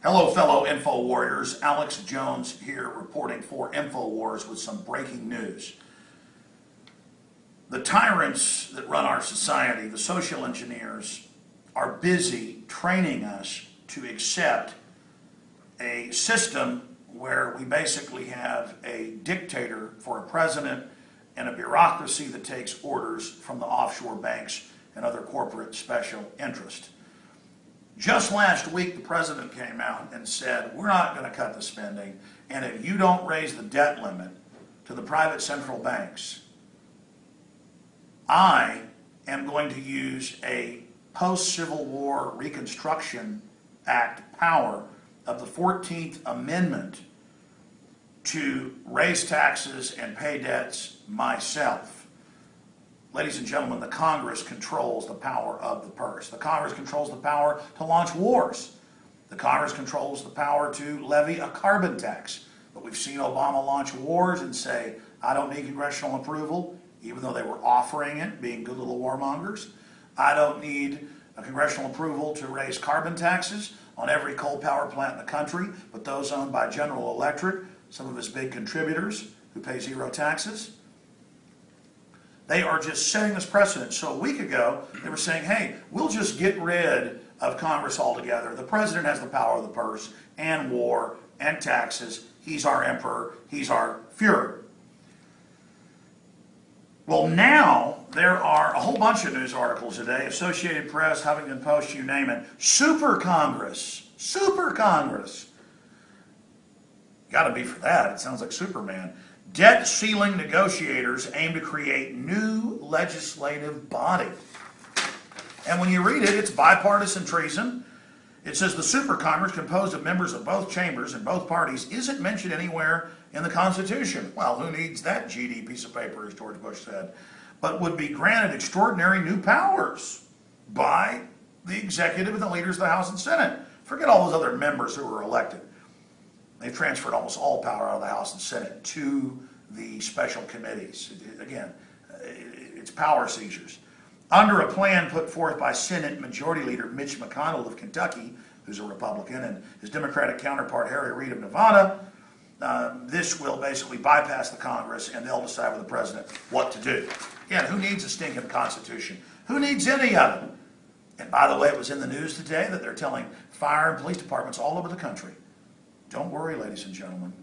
Hello, fellow Info Warriors. Alex Jones here reporting for InfoWars with some breaking news. The tyrants that run our society, the social engineers, are busy training us to accept a system where we basically have a dictator for a president and a bureaucracy that takes orders from the offshore banks and other corporate special interests. Just last week, the president came out and said, we're not going to cut the spending, and if you don't raise the debt limit to the private central banks, I am going to use a post-Civil War Reconstruction Act power of the 14th Amendment to raise taxes and pay debts myself. Ladies and gentlemen, the Congress controls the power of the purse. The Congress controls the power to launch wars. The Congress controls the power to levy a carbon tax. But we've seen Obama launch wars and say, I don't need congressional approval, even though they were offering it, being good little warmongers. I don't need a congressional approval to raise carbon taxes on every coal power plant in the country, but those owned by General Electric, some of its big contributors who pay zero taxes. They are just setting this precedent. So a week ago, they were saying, hey, we'll just get rid of Congress altogether. The president has the power of the purse and war and taxes. He's our emperor. He's our Führer. Well, now there are a whole bunch of news articles today, Associated Press, Huffington Post, you name it. Super Congress. Super Congress. Got to be for that. It sounds like Superman. Debt ceiling negotiators aim to create new legislative body. And when you read it, it's bipartisan treason. It says the Super Congress, composed of members of both chambers and both parties, isn't mentioned anywhere in the Constitution. Well, who needs that GD piece of paper, as George Bush said? But would be granted extraordinary new powers by the executive and the leaders of the House and Senate. Forget all those other members who were elected. They've transferred almost all power out of the House and Senate to the special committees. Again, it's power seizures. Under a plan put forth by Senate Majority Leader Mitch McConnell of Kentucky, who's a Republican, and his Democratic counterpart Harry Reid of Nevada, this will basically bypass the Congress and they'll decide with the president what to do. Again, who needs a stinking Constitution? Who needs any of it? And by the way, it was in the news today that they're telling fire and police departments all over the country, don't worry, ladies and gentlemen.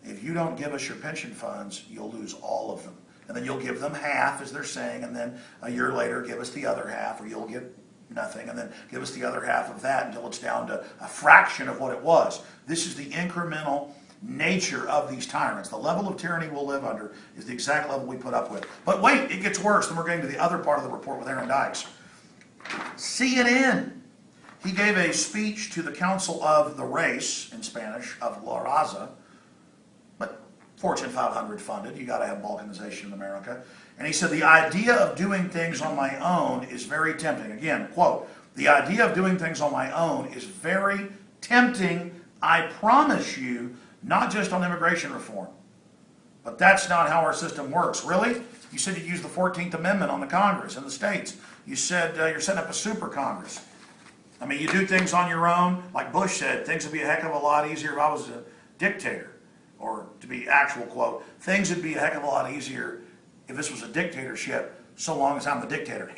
If you don't give us your pension funds, you'll lose all of them. And then you'll give them half, as they're saying, and then a year later give us the other half, or you'll get nothing, and then give us the other half of that until it's down to a fraction of what it was. This is the incremental nature of these tyrants. The level of tyranny we'll live under is the exact level we put up with. But wait, it gets worse. Then we're getting to the other part of the report with Aaron Dykes. CNN. He gave a speech to the Council of the Race, in Spanish, of La Raza, but Fortune 500 funded. You got to have balkanization in America. And he said, the idea of doing things on my own is very tempting. Again, quote, the idea of doing things on my own is very tempting, I promise you, not just on immigration reform. But that's not how our system works. Really? You said you'd use the 14th Amendment on the Congress and the states. You said you're setting up a super Congress. I mean, you do things on your own, like Bush said, things would be a heck of a lot easier if I was a dictator. Or to be actual quote, things would be a heck of a lot easier if this was a dictatorship, so long as I'm the dictator.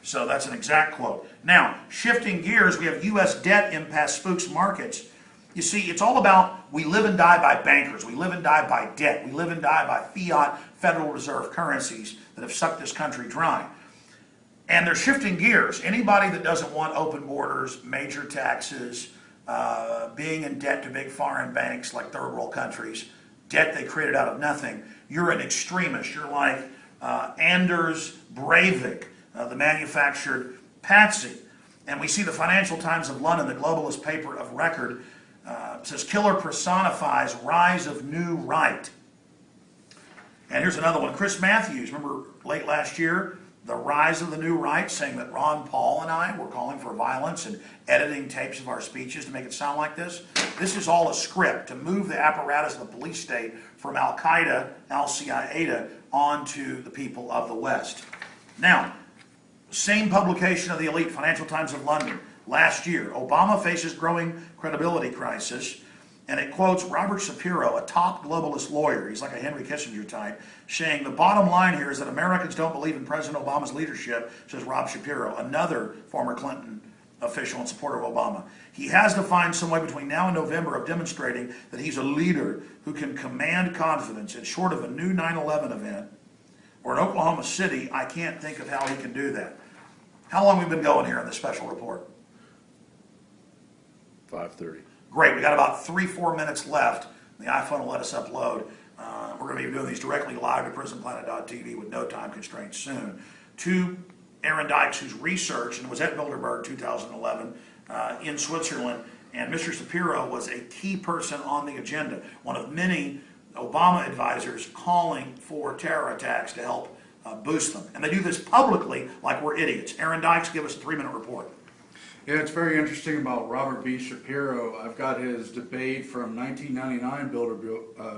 So that's an exact quote. Now, shifting gears, we have U.S. debt impasse spooks markets. You see, it's all about we live and die by bankers. We live and die by debt. We live and die by fiat Federal Reserve currencies that have sucked this country dry. And they're shifting gears. Anybody that doesn't want open borders, major taxes, being in debt to big foreign banks like third world countries, debt they created out of nothing, you're an extremist. You're like Anders Breivik, the manufactured patsy. And we see the Financial Times of London, the globalist paper of record, says killer personifies rise of new right. And here's another one. Chris Matthews, remember late last year, the rise of the new right, saying that Ron Paul and I were calling for violence and editing tapes of our speeches to make it sound like this. This is all a script to move the apparatus of the police state from Al-Qaeda, Al-Qaeda, onto the people of the West. Now, same publication of the elite, Financial Times of London. last year. Obama faces growing credibility crisis, and it quotes Robert Shapiro, a top globalist lawyer. He's like a Henry Kissinger type, saying the bottom line here is that Americans don't believe in President Obama's leadership, says Rob Shapiro, another former Clinton official in support of Obama. He has to find some way between now and November of demonstrating that he's a leader who can command confidence. And short of a new 9/11 event or an Oklahoma City, I can't think of how he can do that. How long have we been going here in this special report? 5:30. Great, we got about 3-4 minutes left. The iPhone will let us upload. We're going to be doing these directly live to prisonplanet.tv with no time constraints soon. To Aaron Dykes, who's researched and was at Bilderberg 2011 in Switzerland, and Mr. Shapiro was a key person on the agenda, one of many Obama advisors calling for terror attacks to help boost them. And they do this publicly like we're idiots. Aaron Dykes, give us a 3-minute report. Yeah, it's very interesting about Robert B. Shapiro. I've got his debate from 1999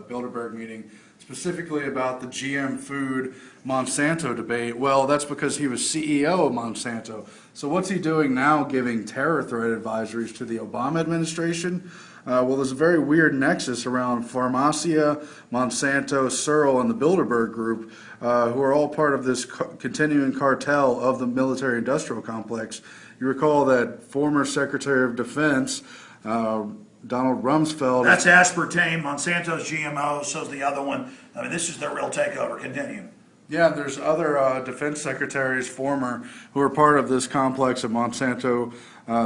Bilderberg meeting, specifically about the GM Food Monsanto debate. Well, that's because he was CEO of Monsanto. So what's he doing now, giving terror threat advisories to the Obama administration? Well, there's a very weird nexus around Pharmacia, Monsanto, Searle, and the Bilderberg Group, who are all part of this continuing cartel of the military-industrial complex. You recall that former Secretary of Defense, Donald Rumsfeld... That's aspartame, Monsanto's GMO, so's the other one. I mean, this is their real takeover. Continue. Yeah, there's other defense secretaries, former, who are part of this complex of Monsanto.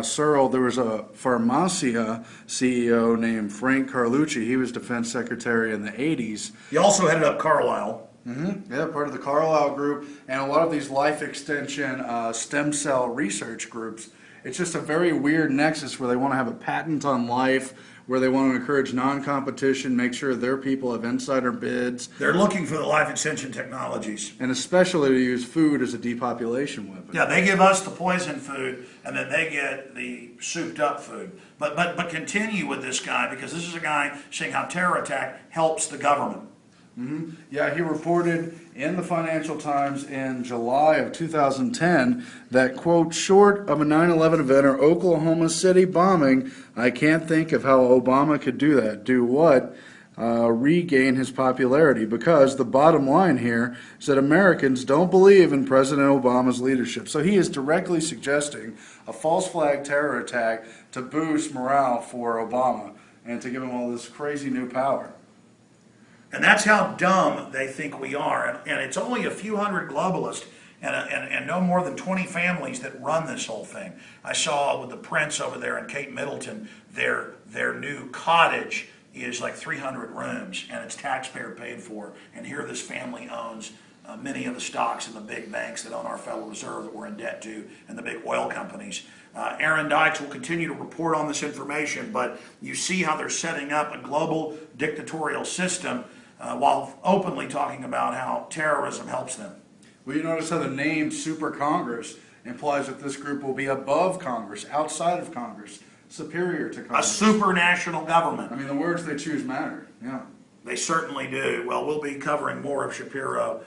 Searle, there was a Pharmacia CEO named Frank Carlucci. He was defense secretary in the 80s. He also headed up Carlisle. Yeah, part of the Carlisle group, and a lot of these life extension stem cell research groups. It's just a very weird nexus where they want to have a patent on life, where they want to encourage non-competition, make sure their people have insider bids. They're looking for the life extension technologies. And especially to use food as a depopulation weapon. Yeah, they give us the poison food, and then they get the souped up food. But continue with this guy, because this is a guy saying how terror attack helps the government. Yeah, he reported in the Financial Times in July of 2010 that, quote, short of a 9/11 event or Oklahoma City bombing, I can't think of how Obama could do that. Do what? Regain his popularity, because the bottom line here is that Americans don't believe in President Obama's leadership. So he is directly suggesting a false flag terror attack to boost morale for Obama and to give him all this crazy new power. And that's how dumb they think we are. And it's only a few hundred globalists and no more than 20 families that run this whole thing. I saw with the Prince over there in Cape Middleton, their new cottage is like 300 rooms, and it's taxpayer paid for. And here this family owns many of the stocks in the big banks that own our Federal Reserve that we're in debt to, and the big oil companies. Aaron Dykes will continue to report on this information, but you see how they're setting up a global dictatorial system while openly talking about how terrorism helps them. Well, you notice how the name Super Congress implies that this group will be above Congress, outside of Congress, superior to Congress. A supranational government. I mean, the words they choose matter, yeah. They certainly do. Well, we'll be covering more of Shapiro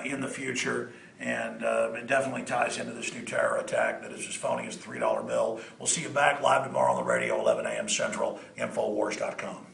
in the future, and it definitely ties into this new terror attack that is as phony as a $3 bill. We'll see you back live tomorrow on the radio, 11 a.m. Central, Infowars.com.